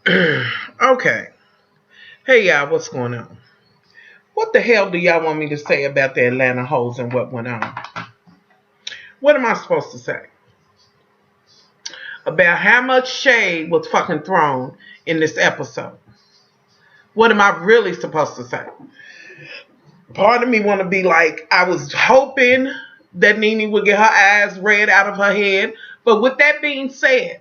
Okay. Hey, y'all, what's going on? What the hell do y'all want me to say about the Atlanta hoes and what went on? What am I supposed to say? About how much shade was fucking thrown in this episode? What am I really supposed to say? Part of me want to be like, I was hoping that Nene would get her eyes read out of her head. But with that being said,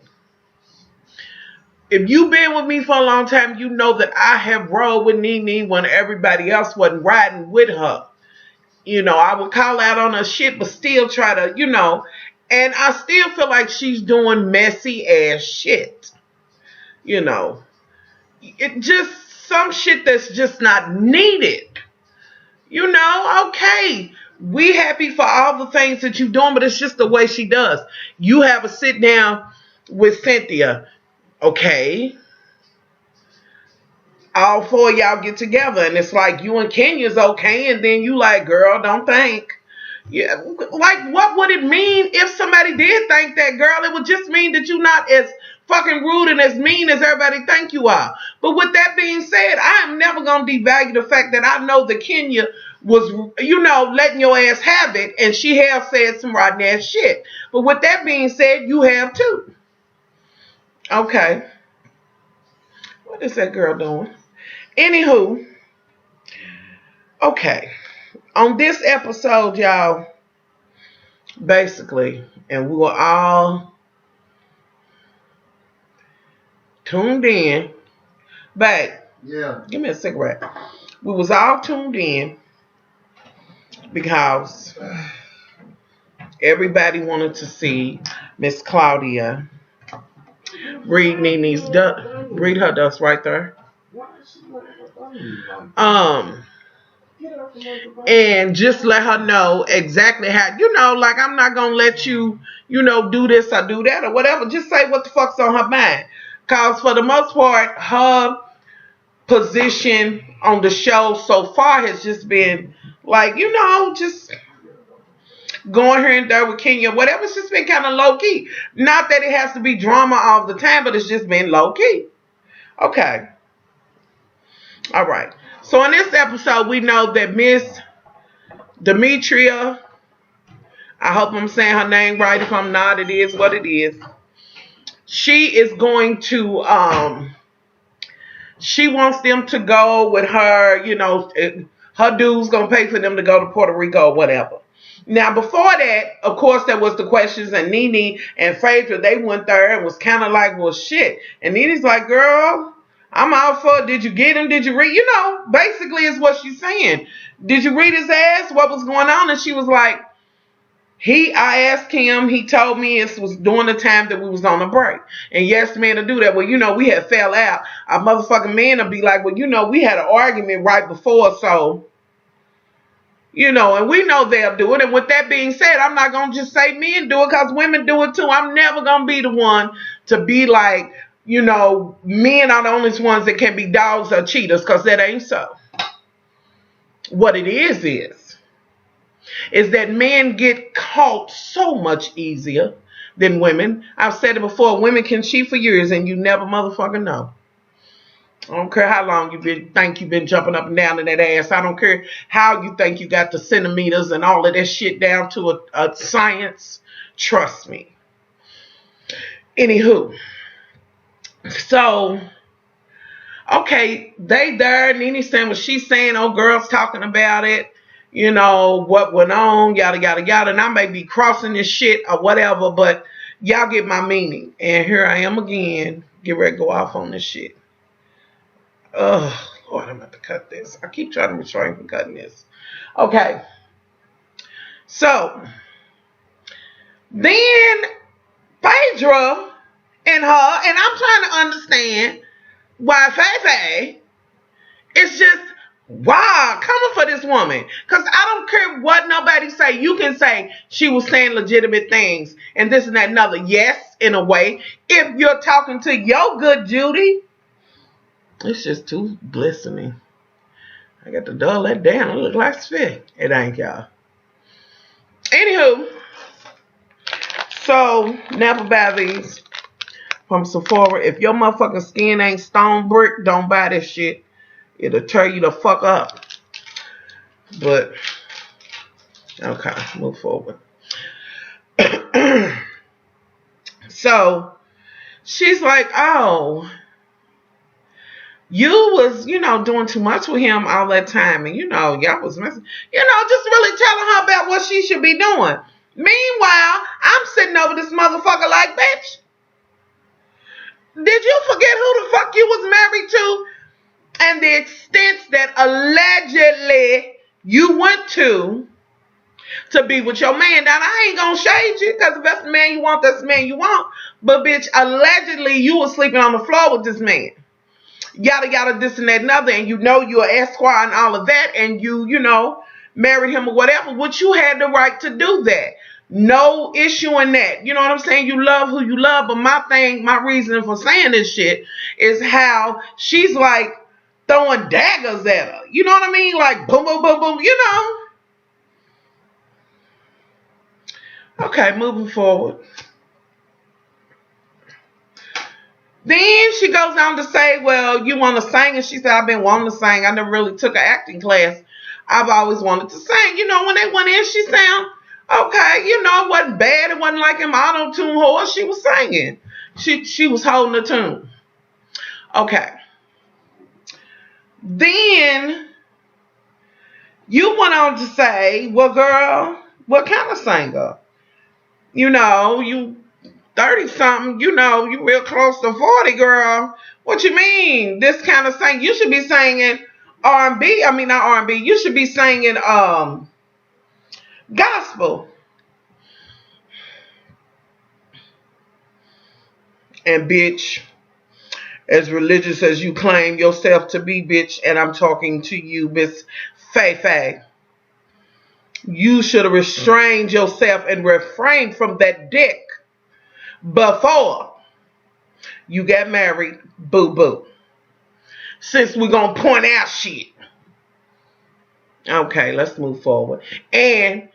if you've been with me for a long time, you know that I have rolled with Nene when everybody else wasn't riding with her. You know, I would call out on her shit, but still try to, and I still feel like she's doing messy ass shit. You know, it just some shit that's just not needed. Okay, we happy for all the things that you're doing, but it's just the way she does. You have a sit down with Cynthia. Okay, all four of y'all get together and it's like you and Kenya's okay, and then you like, girl, don't think. Yeah, like what would it mean if somebody did think that, girl? It would just mean that you're not as fucking rude and as mean as everybody think you are. But with that being said, I am never gonna devalue the fact that I know that Kenya was, letting your ass have it, and she has said some rotten ass shit. But with that being said, you have too. Okay. What is that girl doing? Anywho, okay. On this episode, y'all, basically, and we were all tuned in. Babe, yeah, give me a cigarette. We was all tuned in because everybody wanted to see Miss Claudia read read her dust right there. And just let her know exactly how, like I'm not gonna let you, do this or do that or whatever. Just say what the fuck's on her mind. Cause for the most part, her position on the show so far has just been like, just going here and there with Kenya, whatever. It's just been kind of low key. Not that it has to be drama all the time, but it's just been low key. Okay. All right. So in this episode, we know that Miss Demetria, I hope I'm saying her name right. If I'm not, it is what it is. She is going to, she wants them to go with her, her dude's going to pay for them to go to Puerto Rico or whatever. Now, before that, of course, there was the questions, and Nene and Phaedra, they went there and was kind of like, well, shit. And Nene's like, girl, I'm out for it. Did you get him? Did you read? Basically is what she's saying. Did you read his ass? What was going on? And she was like, I asked him, he told me it was during the time that we was on a break. And yes, man, to do that. Well, we had fell out. Our motherfucking man would be like, well, we had an argument right before, so, and we know they'll do it. And with that being said, I'm not going to just say men do it because women do it too. I'm never going to be the one to be like, men are the only ones that can be dogs or cheaters, because that ain't so. What it is that men get caught so much easier than women. I've said it before, women can cheat for years and you never motherfucking know. I don't care how long think you've been jumping up and down in that ass. I don't care how you think you got the centimeters and all of that shit down to a science. Trust me. Anywho. So, okay, they there. Nene saying what she's saying. Old girls talking about it. What went on, yada, yada, yada. And I may be crossing this shit or whatever, but y'all get my meaning. And here I am again. Get ready to go off on this shit. Oh, Lord, I'm about to cut this. I keep trying to refrain from cutting this. Okay. So, then Phaedra and her, and I'm trying to understand why Faye is just, wow, coming for this woman. Because I don't care what nobody say. You can say she was saying legitimate things and this and that and other. Yes, in a way. If you're talking to your good Judy, it's just too glistening. I got to dull that down. It look like spit. It ain't, y'all. Anywho, so never buy these. from Sephora. If your motherfucking skin ain't stone brick, don't buy this shit. It'll tear you the fuck up. But, okay, move forward. So, she's like, oh, you was, doing too much with him all that time. And, y'all was messing, just really telling her about what she should be doing. Meanwhile, I'm sitting over this motherfucker like, bitch, did you forget who the fuck you was married to? And the extent that allegedly you went to be with your man. Now, I ain't gonna shade you, because if that's the man you want, that's the man you want. But, bitch, allegedly you was sleeping on the floor with this man. Yada, yada, this and that and other. And you're an esquire and all of that. And you married him or whatever. Which you had the right to do that. No issue in that. You know what I'm saying? You love who you love. But my reason for saying this shit is how she's like throwing daggers at her. You know what I mean? Like boom, boom, boom, boom. Okay, moving forward. Then she goes on to say, well, you want to sing? And she said, I've been wanting to sing. I never really took an acting class. I've always wanted to sing. When they went in, she sounded okay. It wasn't bad. It wasn't like an auto-tune horse. She was singing. She was holding the tune. Okay. Then you went on to say, well, girl, what kind of singer? You 30-something, you real close to 40, girl. What you mean? This kind of sing? You should be singing R&B. I mean, not R&B. You should be singing gospel. And, bitch, as religious as you claim yourself to be, bitch, and I'm talking to you, Miss Faye, you should have restrained yourself and refrained from that dick before you got married, boo-boo. Since we're going to point out shit. Okay, let's move forward. And,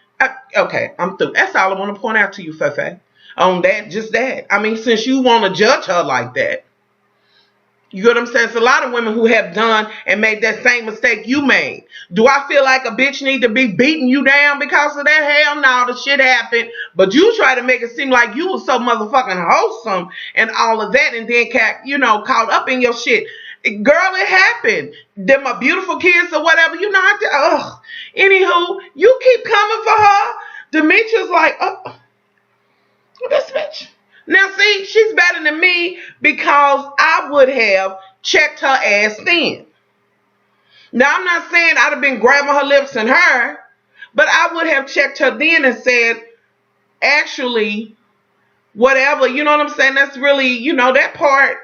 okay, I'm through. That's all I want to point out to you, Faye. On that, just that. I mean, since you want to judge her like that. You get what I'm saying? It's a lot of women who have done and made that same mistake you made. Do I feel like a bitch need to be beating you down because of that? Hell no, the shit happened. But you try to make it seem like you was so motherfucking wholesome and all of that, and then caught up in your shit. Girl, it happened. Them are beautiful kids or whatever. Anywho, you keep coming for her. Demetria's like, oh, this bitch. Now, see, she's better than me because I would have checked her ass then. Now, I'm not saying I'd have been grabbing her lips and her, but I would have checked her then and said, actually, whatever, you know what I'm saying? That's really, that part.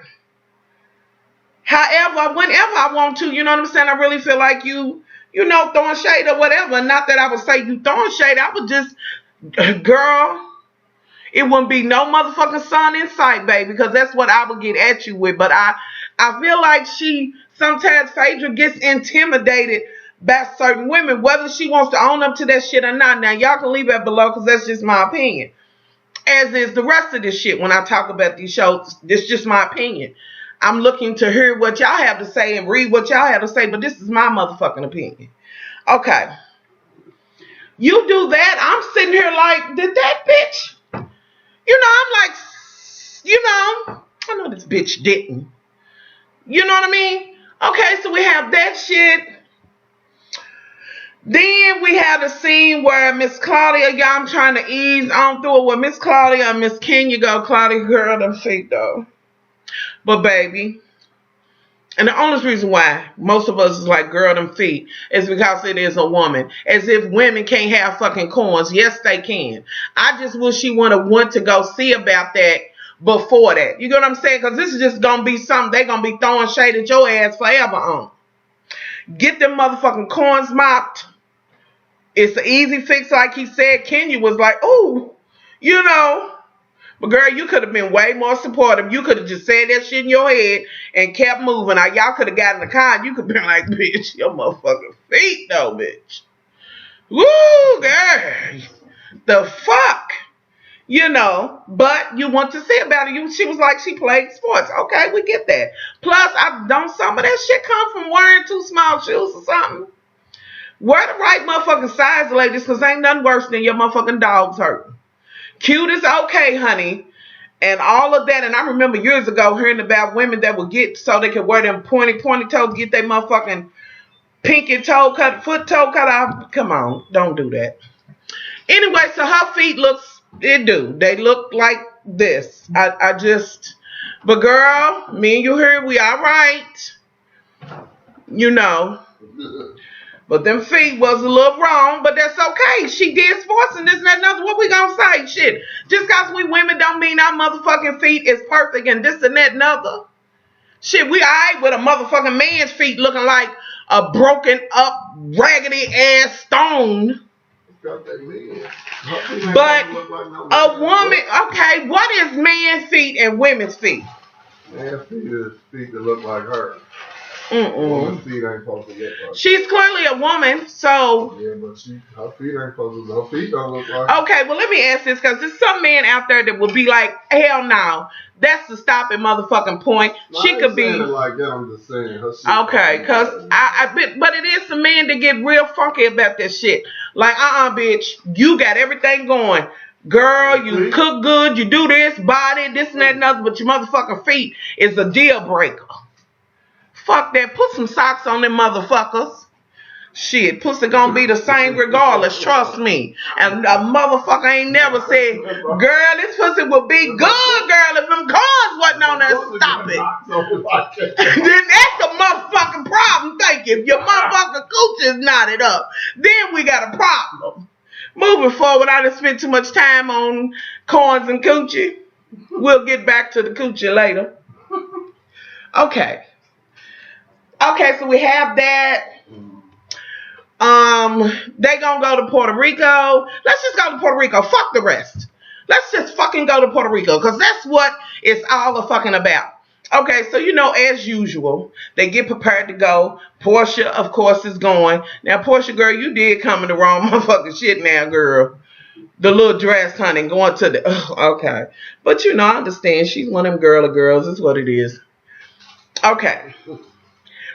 However, whenever I want to, you know what I'm saying? I really feel like you throwing shade or whatever. Not that I would say you throwing shade. I would just, girl, it wouldn't be no motherfucking sun in sight, baby, because that's what I would get at you with. But I feel like sometimes Phaedra gets intimidated by certain women, whether she wants to own up to that shit or not. Now, y'all can leave that below because that's just my opinion. As is the rest of this shit when I talk about these shows. This is just my opinion. I'm looking to hear what y'all have to say and read what y'all have to say, but this is my motherfucking opinion. Okay. You do that, I'm sitting here like, did that bitch? I'm like, I know this bitch didn't. You know what I mean? Okay, so we have that shit. Then we have the scene where Miss Claudia, y'all, I'm trying to ease on through it with Miss Claudia and Miss Kenya go. Claudia, girl, them feet though. But baby, and the only reason why most of us is like, girl, them feet, is because it is a woman. As if women can't have fucking corns. Yes, they can. I just wish she would have went to go see about that before that. You get what I'm saying? Because this is just going to be something they're going to be throwing shade at your ass forever on. Get them motherfucking corns mopped. It's an easy fix, like he said. Kenya was like, ooh, But girl, you could have been way more supportive. You could have just said that shit in your head and kept moving. Now, y'all could have got in the car and you could have been like, bitch, your motherfucking feet though, bitch. Woo, girl. The fuck? You know, but you want to see about it. She was like, she played sports. Okay, we get that. Plus, I don't some of that shit come from wearing too small shoes or something. Wear the right motherfucking size, ladies, because ain't nothing worse than your motherfucking dogs hurting. Cute is okay, honey, and all of that. And I remember years ago hearing about women that would get so they could wear them pointy toes, get their motherfucking pinky toe cut, foot toe cut off. Come on, don't do that. Anyway, so her feet they look like this. I just, but girl, me and you here, we all right, you know. But them feet was a little wrong, but that's okay. She did sports and this and that and other. What we gonna say? Shit. Just cause we women don't mean our motherfucking feet is perfect and this and that and other. Shit, we alright with a motherfucking man's feet looking like a broken up, raggedy ass stone. But a woman, okay, what is man's feet and women's feet? Man's feet is feet that look like her. Woman's feet ain't supposed to look like. She's clearly a woman, so. Yeah, but her feet ain't supposed to. Her feet don't look like. Okay, well let me ask this, because there's some men out there that will be like, hell no, that's the stopping motherfucking point. No, she could be like that. I'm just saying. Her shit okay, because but it is some men that get real funky about that shit. Like, bitch, you got everything going. Girl, you cook good, you do this, body, this and that and other, but your motherfucking feet is a deal breaker. Fuck that. Put some socks on them motherfuckers. Shit, pussy gonna be the same regardless, trust me. And a motherfucker ain't never said, girl, this pussy would be good, girl, if them cars wasn't on there. Stop it. Then that's the motherfucking problem. Thank you. If your motherfucking coochie is knotted up, then we got a problem. Moving forward, I done spent too much time on corns and coochie. We'll get back to the coochie later. Okay. Okay, so we have that. They gonna go to Puerto Rico. Let's just go to Puerto Rico. Fuck the rest. Let's just fucking go to Puerto Rico, because that's what it's all the fucking about. Okay, so you know, as usual, they get prepared to go. Portia, of course, is going. Now, Portia, girl, you did come in the wrong motherfucking shit now, girl. The little dress, honey, going to the... okay. But, you know, I understand. She's one of them girls. That's what it is. Okay.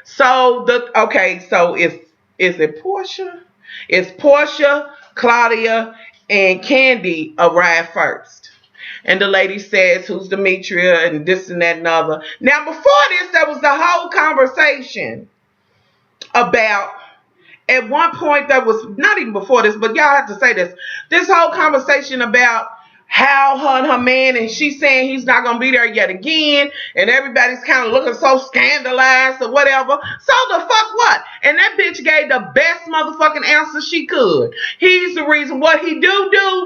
So, is it Portia? It's Portia, Claudia, and Candy arrive first. And the lady says, who's Demetria, and this and that and other. Now, before this, there was the whole conversation about, at one point, there was, not even before this, but y'all have to say this whole conversation about how her and her man, and she's saying he's not going to be there yet again, and everybody's kind of looking so scandalized or whatever. So the fuck what? And that bitch gave the best motherfucking answer she could. He's the reason. What he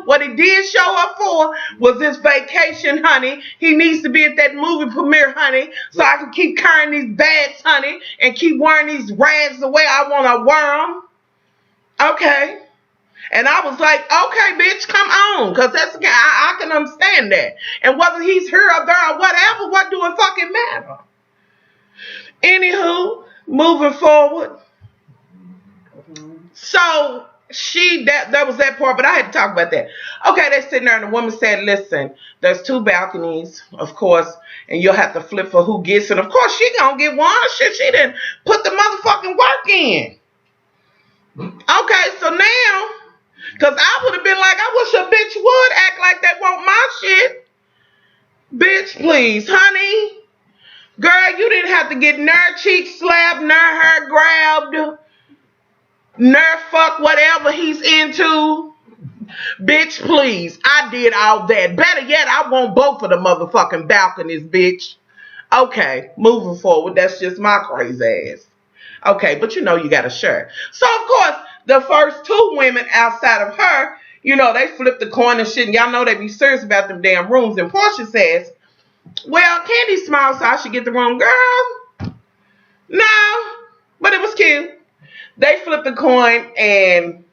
what he did show up for was this vacation, honey. He needs to be at that movie premiere, honey, so I can keep carrying these bags, honey, and keep wearing these rags the way I want to wear them. Okay. And I was like, okay, bitch, come on. Because that's, I can understand that. And whether he's here or there or whatever, what do it fucking matter? Anywho, moving forward. So, that was that part, but I had to talk about that. Okay, they're sitting there and the woman said, listen, there's 2 balconies, of course, and you'll have to flip for who gets it. Of course, she gonna get one. Shit, she didn't put the motherfucking work in. Okay, so now... because I would have been like, I wish a bitch would act like they want my shit. Bitch, please, honey. Girl, you didn't have to get nerve cheek slapped, nerve hair grabbed, nerve fuck whatever he's into. Bitch, please. I did all that. Better yet, I want both of the motherfucking balconies, bitch. Okay, moving forward. That's just my crazy ass. Okay, but you know you got to share. So, of course, the first 2 women outside of her, you know, they flip the coin and shit. And y'all know they be serious about them damn rooms. And Portia says, well, Candy's small, so I should get the room. Girl, no. But it was cute. They flipped the coin and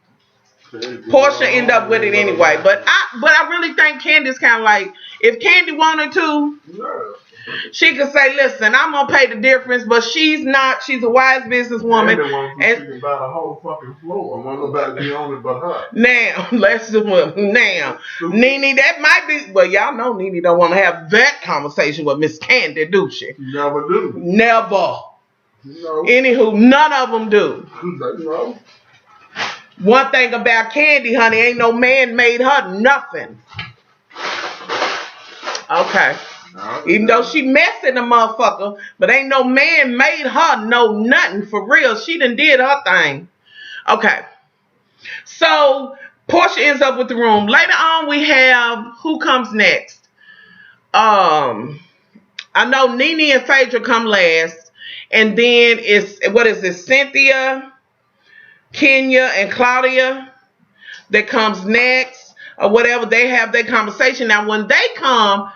Portia ended up with it anyway. But I really think Candy's kind of like, if Candy wanted to, She could say, listen, I'm going to pay the difference, but she's not. She's a wise businesswoman. And she can buy the whole fucking floor. I want nobody be on it but her. Now, let's do it. Now, Nene, that might be, well, y'all know Nene don't want to have that conversation with Miss Candy, do she? Never do. Never. No. Anywho, none of them do. No. One thing about Candy, honey, ain't no man made her nothing. Okay. Even though she messing the motherfucker, but ain't no man made her no nothing for real. She done did her thing. Okay. So Portia ends up with the room. Later on we have who comes next. I know Nene and Phaedra come last. And then it's Cynthia, Kenya, and Claudia that comes next or whatever. They have their conversation. Now when they come,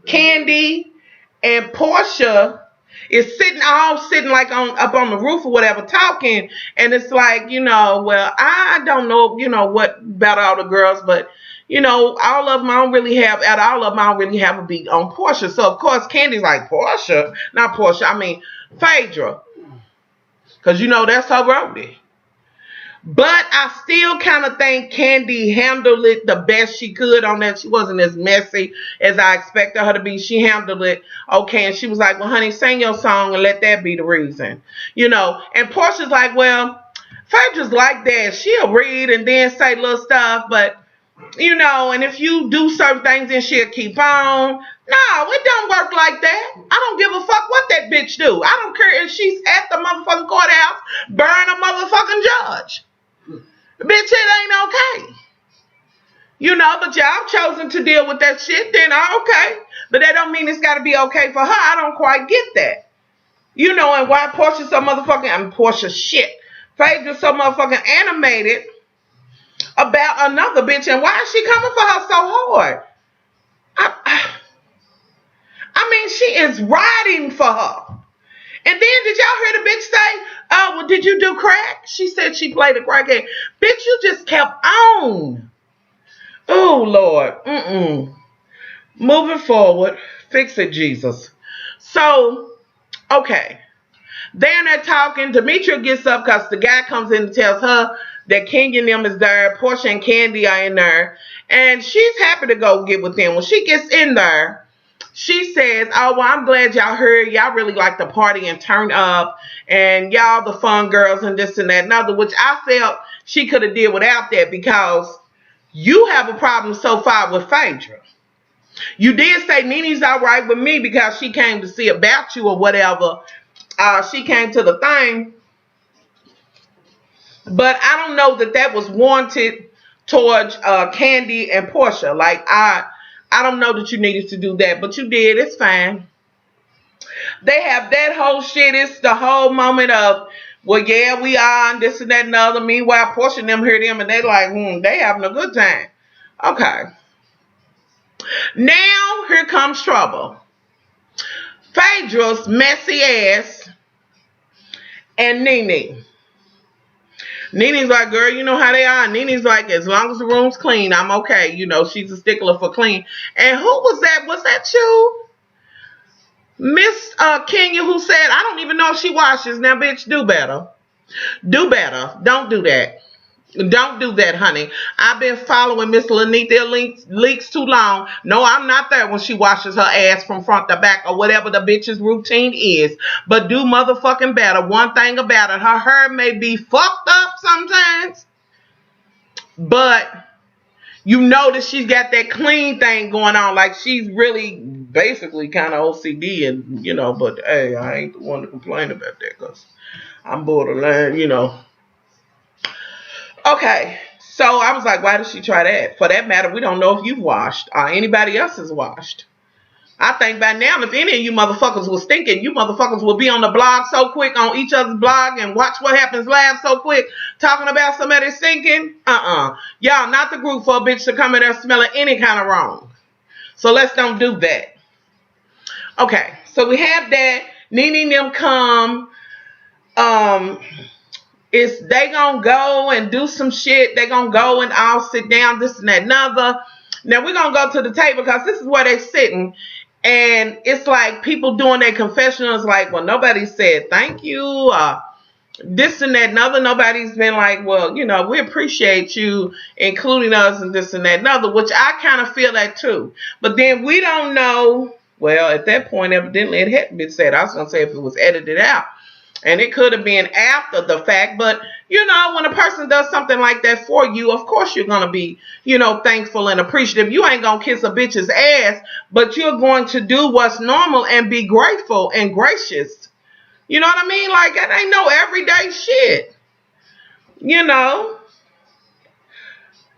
Candy and Portia is sitting like up on the roof or whatever talking, and it's like, well, I don't know, what about all the girls, but all of them I don't really have a beat on Portia. So of course Candy's like, Portia, not Portia, I mean Phaedra, because that's her roadie. But I still kind of think Candy handled it the best she could on that. She wasn't as messy as I expected her to be. She handled it okay. And she was like, well, honey, sing your song and let that be the reason. And Portia's like, well, Phaedra's like that. She'll read and then say little stuff. But, and if you do certain things, then she'll keep on. No, it don't work like that. I don't give a fuck what that bitch do. I don't care if she's at the motherfucking courthouse, burn a motherfucking judge. Bitch, it ain't okay. But y'all chosen to deal with that shit, then okay. But that don't mean it's got to be okay for her. I don't quite get that. And why Portia so motherfucking, Portia shit. Phaedra so motherfucking animated about another bitch, and why is she coming for her so hard? I mean, she is riding for her. And then did y'all hear the bitch say, well, did you do crack? She said she played a crack game. Bitch, you just kept on. Oh, Lord. Moving forward. Fix it, Jesus. So, okay. They're talking. Demetria gets up because the guy comes in and tells her that Kenya and them is there. Portia and Candy are in there. And she's happy to go get with them. When she gets in there, she says, oh, well, I'm glad y'all heard. Y'all really like to party and turn up. And y'all the fun girls and this and that and other, which I felt she could have did without that because you have a problem so far with Phaedra. You did say Nene's all right with me because she came to see about you or whatever. She came to the thing. But I don't know that was warranted towards Candy and Portia. Like, I don't know that you needed to do that, but you did. It's fine. They have that whole shit. It's the whole moment of, well, yeah, we are, and this and that and the other. Meanwhile, Portia and them hear them, and they like, they having a good time. Okay. Now, here comes trouble. Phaedra's messy ass and Nene. Nene's like, girl, you know how they are. Nene's like, as long as the room's clean, I'm okay. She's a stickler for clean. And who was that? Was that you? Miss Kenya, who said, I don't even know if she washes. Now, bitch, do better. Do better. Don't do that. Don't do that, honey. I've been following Miss Lanita Leaks too long. No, I'm not there when she washes her ass from front to back or whatever the bitch's routine is. But do motherfucking better. One thing about it, her hair may be fucked up sometimes, but you know that she's got that clean thing going on. Like she's really basically kind of OCD and, but hey, I ain't the one to complain about that because I'm borderline, Okay, so I was like, why did she try that? For that matter, we don't know if you've washed or anybody else has washed. I think by now, if any of you motherfuckers was thinking, you motherfuckers would be on the blog so quick, on each other's blog, and watch what happens live so quick, talking about somebody stinking. Y'all not the group for a bitch to come in there smelling any kind of wrong. So let's don't do that. Okay, so we have that. Nene and them come. They gonna go and do some shit. They gonna go and all sit down, this and that, another. Now we're gonna go to the table because this is where they sitting. And it's like people doing their confessionals like, well, nobody said thank you, this and that and other. Nobody's been like, well, we appreciate you including us and this and that and other, which I kind of feel that too. But then we don't know. Well, at that point, evidently it hadn't been said. I was going to say if it was edited out. And it could have been after the fact. But, when a person does something like that for you, of course you're going to be, thankful and appreciative. You ain't going to kiss a bitch's ass, but you're going to do what's normal and be grateful and gracious. You know what I mean? Like, that ain't no everyday shit.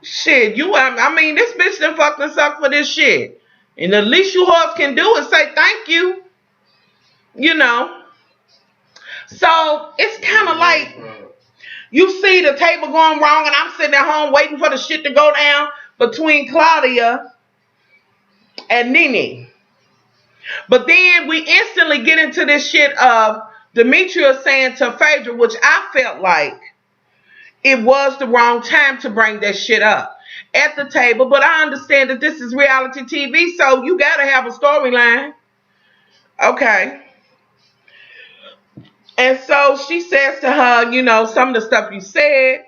Shit, this bitch done fucking suck for this shit. And the least you hoes can do is say thank you. So it's kind of like you see the table going wrong and I'm sitting at home waiting for the shit to go down between Claudia and Nene. But then we instantly get into this shit of Demetria saying to Phaedra, which I felt like it was the wrong time to bring that shit up at the table. But I understand that this is reality TV, so you got to have a storyline. Okay. And so she says to her, some of the stuff you said,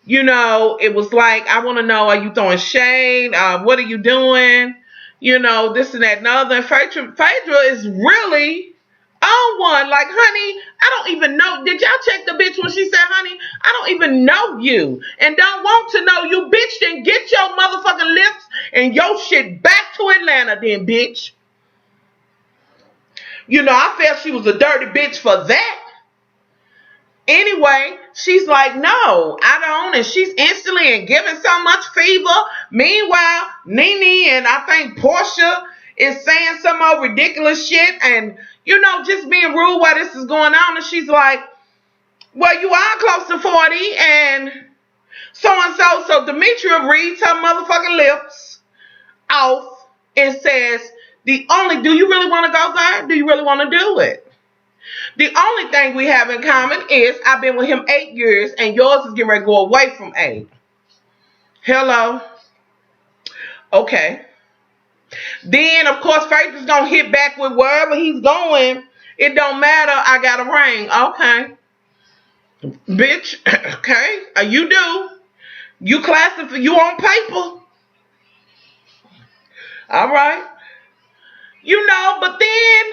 it was like, I want to know, are you throwing shade? What are you doing? This and that and other. And Phaedra is really on one. Like, honey, I don't even know. Did y'all check the bitch when she said, honey, I don't even know you and don't want to know you, bitch. Then get your motherfucking lips and your shit back to Atlanta then, bitch. I felt she was a dirty bitch for that. Anyway, she's like, no, I don't. And she's instantly and giving so much fever. Meanwhile, Nene and I think Portia is saying some old ridiculous shit and, just being rude while this is going on. And she's like, well, you are close to 40 and so. So Demetria reads her motherfucking lips off and says, do you really want to go there? Do you really want to do it? The only thing we have in common is I've been with him 8 years and yours is getting ready to go away from 8. Hello? Okay. Then, of course, Phaedra's going to hit back with wherever he's going. It don't matter. I got a ring. Okay. Bitch. Okay. You do. You classify. You on paper. All right. But then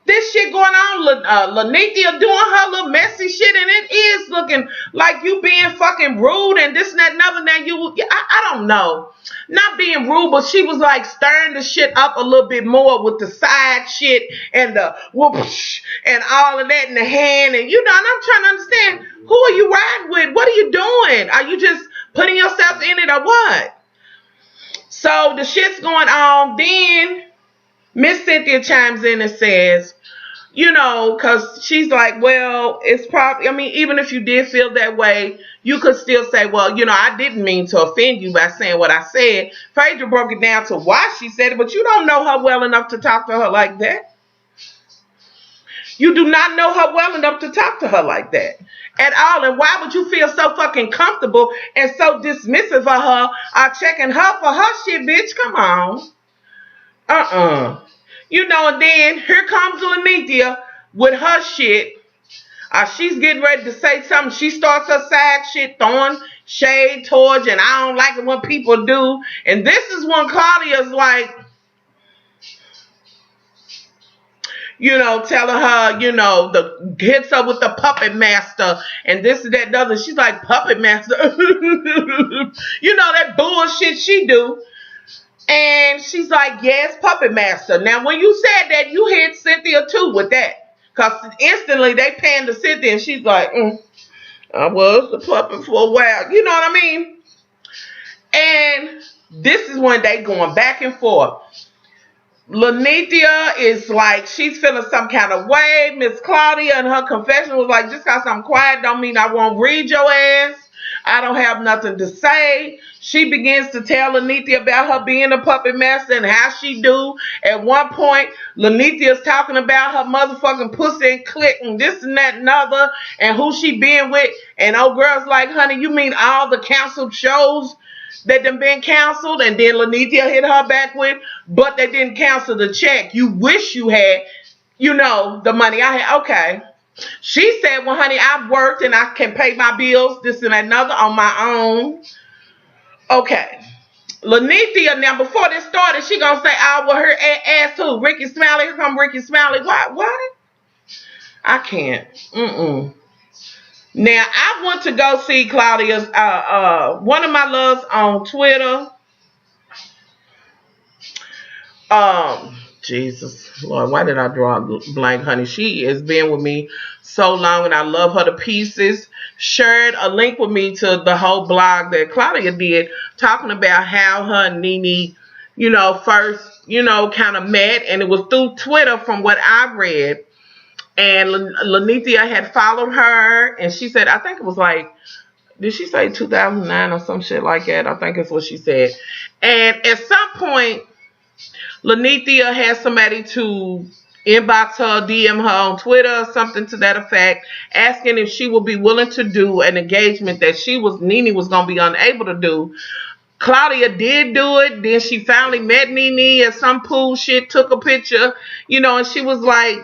this shit going on, Lanithia doing her little messy shit, and it is looking like you being fucking rude and this and that and other. I don't know. Not being rude, but she was like stirring the shit up a little bit more with the side shit and the whoosh and all of that in the hand. And and I'm trying to understand, who are you riding with? What are you doing? Are you just putting yourself in it or what? So the shit's going on. Then Miss Cynthia chimes in and says, because she's like, well, it's probably, even if you did feel that way, you could still say, well, I didn't mean to offend you by saying what I said. Phaedra broke it down to why she said it, but you don't know her well enough to talk to her like that. You do not know her well enough to talk to her like that at all. And why would you feel so fucking comfortable and so dismissive of her, checking her for her shit, bitch? Come on. And then here comes Lanithia with her shit. She's getting ready to say something. She starts her side shit, throwing shade towards, and I don't like it when people do. And this is when Claudia's like, telling her, hits her with the puppet master and this and that and other. She's like, puppet master? That bullshit she do. And she's like, yes, puppet master. Now, when you said that, you hit Cynthia too with that. Because instantly they panned to Cynthia and she's like, I was the puppet for a while. You know what I mean? And this is when they going back and forth. Lanithia is like, she's feeling some kind of way. Miss Claudia in her confession was like, just because I'm quiet don't mean I won't read your ass. I don't have nothing to say. She begins to tell Lanithia about her being a puppet master and how she do. At one point, Lanithia's talking about her motherfucking pussy and clit and this and that and other and who she been with. And old girl's like, honey, you mean all the canceled shows that done been canceled, and then Lanithia hit her back with, but they didn't cancel the check. You wish you had, the money I had. Okay. She said, well, honey, I've worked and I can pay my bills, this and another on my own. Okay. Lanithia, now before this started, she gonna say, oh, well, her ass who? Ricky Smiley, here come Ricky Smiley. What? I can't. Now, I want to go see Claudia's, one of my loves on Twitter. Jesus, Lord, why did I draw a blank, honey? She has been with me so long, and I love her to pieces. Shared a link with me to the whole blog that Claudia did, talking about how her and Nene, first, kind of met, and it was through Twitter from what I read. And Lanithia had followed her, and she said, I think it was like, did she say 2009 or some shit like that? I think that's what she said. And at some point, Lanithia had somebody to inbox her, DM her on Twitter, something to that effect, asking if she would be willing to do an engagement that Nene was going to be unable to do. Claudia did do it. Then she finally met Nene at some pool shit, took a picture, and she was like,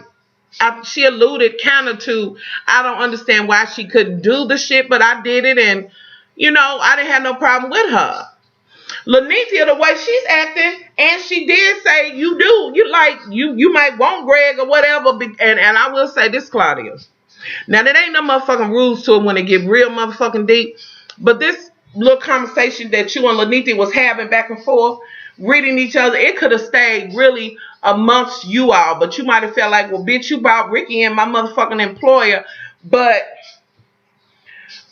she alluded kind of to, I don't understand why she couldn't do the shit, but I did it, and, I didn't have no problem with her. Lanithia, the way she's acting, and she did say you might want Greg or whatever, and I will say this, Claudia. Now, there ain't no motherfucking rules to it when it get real motherfucking deep, but this little conversation that you and Lanithia was having back and forth, reading each other, it could have stayed really amongst you all, but you might have felt like, well, bitch, you brought Ricky in, my motherfucking employer, but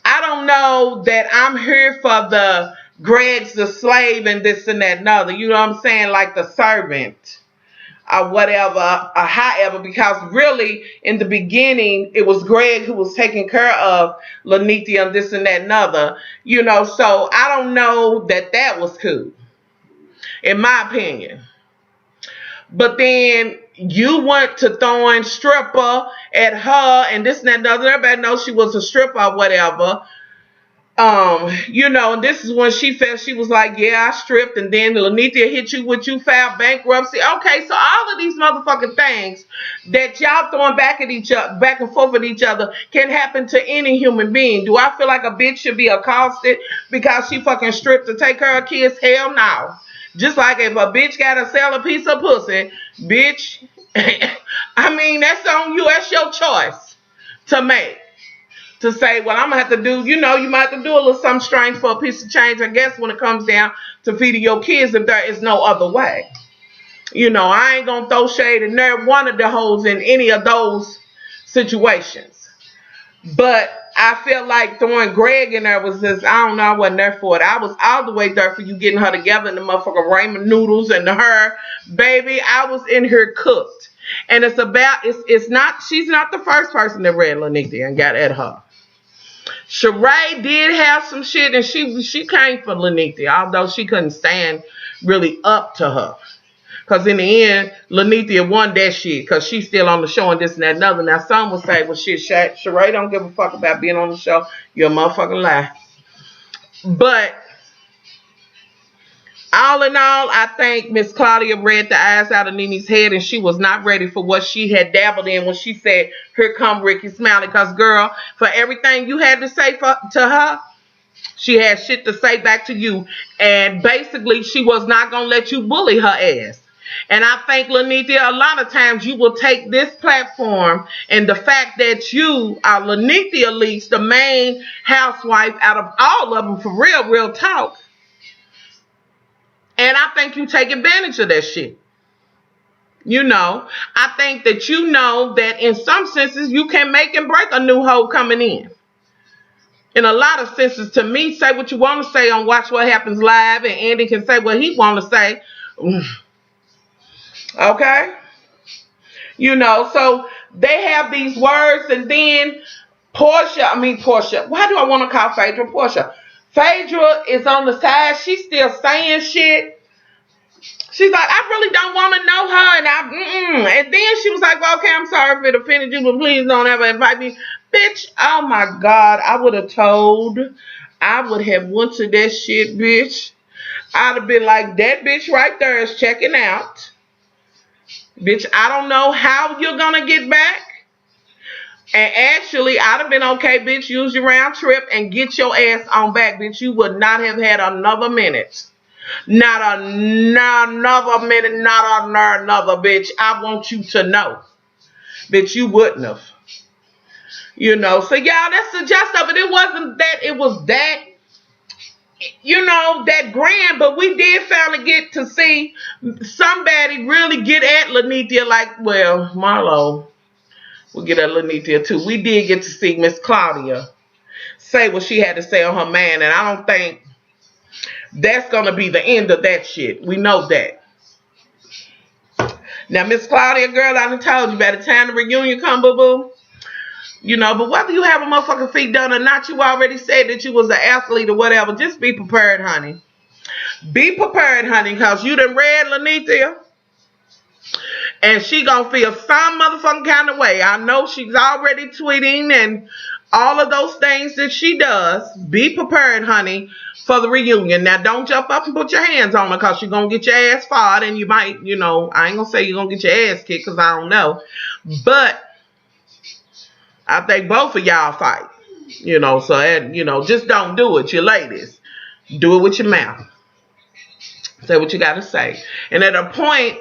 I don't know that I'm here for the Greg's the slave and this and that and other, you know what I'm saying, like the servant or whatever, or however, because really in the beginning it was Greg who was taking care of Lanithia and this and that and other, so I don't know that was cool, in my opinion. But then you went to throwing stripper at her and this and that and other. Everybody knows she was a stripper or whatever. And this is when she felt, she was like, yeah, I stripped, and then Lanithia hit you with you filed bankruptcy. Okay, so all of these motherfucking things that y'all throwing back and forth at each other can happen to any human being. Do I feel like a bitch should be accosted because she fucking stripped to take care of kids? Hell no. Just like if a bitch gotta sell a piece of pussy, bitch, I mean, that's on you. That's your choice to make. To say, well, I'm going to have to do, you might have to do a little something strange for a piece of change, I guess, when it comes down to feeding your kids, if there is no other way. I ain't going to throw shade in there, one of the hoes in any of those situations. But I felt like throwing Greg in there was just, I don't know, I wasn't there for it. I was all the way there for you getting her together in the motherfucking ramen noodles and her, baby, I was in here cooked. And she's not the first person that read Lanithia and got at her. Sheree did have some shit, and she came for Lanithia, although she couldn't stand really up to her. Because in the end, Lanithia won that shit because she's still on the show and this and that and other. Now, some will say, well, shit, Sheree don't give a fuck about being on the show. You're a motherfucking lie. But all in all, I think Miss Claudia read the eyes out of Nene's head, and she was not ready for what she had dabbled in when she said, here come Ricky Smiley. Because, girl, for everything you had to say to her, she had shit to say back to you. And basically, she was not going to let you bully her ass. And I think, Lanithia, a lot of times you will take this platform and the fact that you are Lanithia least the main housewife out of all of them, for real talk. And I think you take advantage of that shit. I think that that in some senses you can make and break a new hoe coming in. In a lot of senses, to me, say what you want to say on Watch What Happens Live, and Andy can say what he want to say. Okay? So they have these words, and then Portia, why do I want to call Phaedra Portia? Phaedra is on the side. She's still saying shit. She's like, I really don't want to know her. And then she was like, well, okay, I'm sorry if it offended you, but please don't ever invite me. Bitch, oh my God, I would have told I would have went to that shit, bitch. I'd have been like, that bitch right there is checking out. Bitch, I don't know how you're gonna get back. And actually, I'd have been okay, bitch. Use your round trip and get your ass on back, bitch. You would not have had another minute. Not another minute, not another, bitch. I want you to know. Bitch, you wouldn't have. You know, so y'all, that's the gist of it. It wasn't that, it was that, you know, that grand, but we did finally get to see somebody really get at Lanithia like, well, Marlo, we'll get at Lanithia too. We did get to see Miss Claudia say what she had to say on her man, and I don't think that's going to be the end of that shit. We know that. Now, Miss Claudia, girl, I done told you by the time the reunion come, boo-boo, you know, but whether you have a motherfucking feet done or not, you already said that you was an athlete or whatever. Just be prepared, honey. Be prepared, honey, because you done read Lanithia. And she gonna feel some motherfucking kind of way. I know she's already tweeting and all of those things that she does. Be prepared, honey, for the reunion. Now, don't jump up and put your hands on her because you're gonna get your ass fought and you might, you know, I ain't gonna say you're gonna get your ass kicked because I don't know. But I think both of y'all fight, you know, so, you know, just don't do it, you ladies. Do it with your mouth. Say what you got to say. And at a point,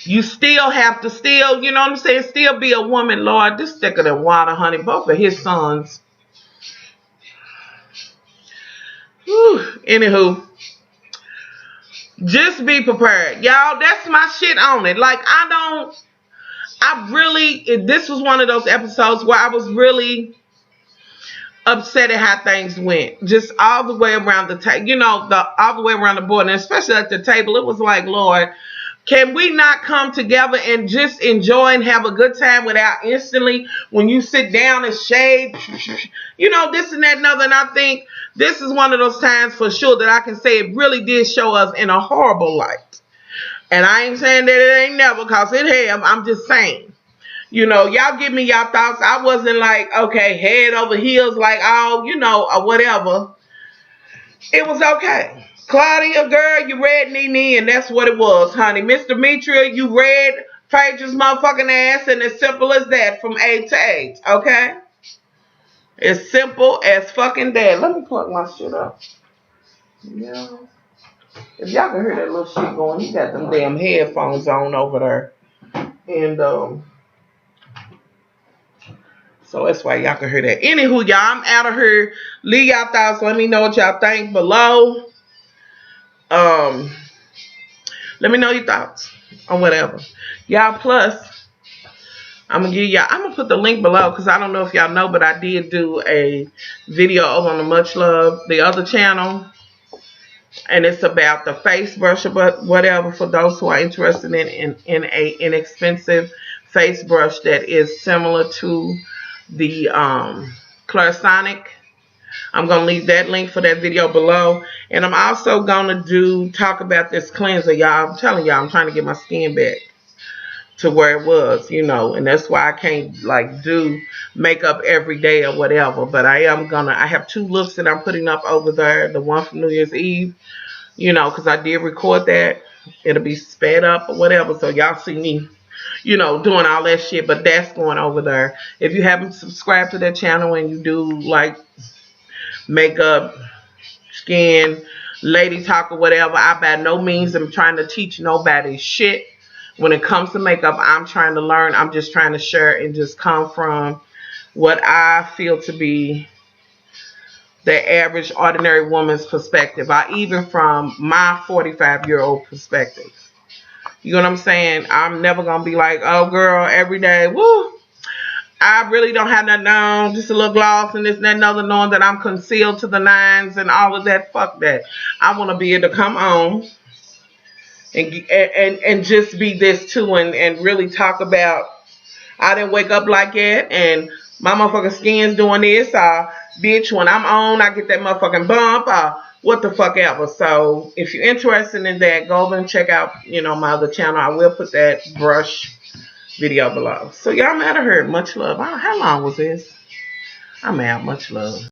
you still have to still, you know what I'm saying, still be a woman, Lord. This thicker than water, honey. Both of his sons. Whew. Anywho, just be prepared. Y'all, that's my shit on it. Like, this was one of those episodes where I was really upset at how things went. Just all the way around the table, you know, all the way around the board, and especially at the table, it was like, Lord, can we not come together and just enjoy and have a good time without instantly, when you sit down and shade, you know, this and that and other. And I think this is one of those times for sure that I can say it really did show us in a horrible light. And I ain't saying that it ain't never, because it have. I'm just saying. You know, y'all give me y'all thoughts. I wasn't like, okay, head over heels, like, oh, you know, or whatever. It was okay. Claudia, girl, you read Nene, and that's what it was, honey. Miss Demetria, you read Phaedra's motherfucking ass, and it's simple as that from A to H, okay? It's simple as fucking that. Let me plug my shit up. Yeah. If y'all can hear that little shit going, he got them damn headphones on over there. And, so that's why y'all can hear that. Anywho, y'all, I'm out of here. Leave y'all thoughts. Let me know what y'all think below. Let me know your thoughts on whatever. Y'all, plus, I'm gonna put the link below because I don't know if y'all know, but I did do a video over on the Much Love, the other channel. And it's about the face brush or whatever for those who are interested in a inexpensive face brush that is similar to the Clarisonic. I'm going to leave that link for that video below. And I'm also going to talk about this cleanser, y'all. I'm telling y'all, I'm trying to get my skin back to where it was, you know. And that's why I can't, like, do makeup every day or whatever. But I have 2 looks that I'm putting up over there. The one from New Year's Eve, you know, because I did record that. It'll be sped up or whatever. So y'all see me, you know, doing all that shit, but that's going over there. If you haven't subscribed to that channel and you do like makeup, skin, lady talk or whatever, I by no means am trying to teach nobody shit. When it comes to makeup, I'm trying to learn. I'm just trying to share and just come from what I feel to be the average ordinary woman's perspective, or even from my 45-year-old perspective. You know what I'm saying? I'm never going to be like, oh, girl, every day, woo, I really don't have nothing on, just a little gloss and this and that and other, knowing that I'm concealed to the nines and all of that. Fuck that. I want to be able to come on and just be this too, and really talk about, I didn't wake up like that, and my motherfucking skin's doing this, bitch, when I'm on, I get that motherfucking bump, what the fuck ever. So if you're interested in that, go over and check out, you know, my other channel. I will put that brush video below. So y'all, I'm out of here. Much love. How long was this? I'm out. Much love.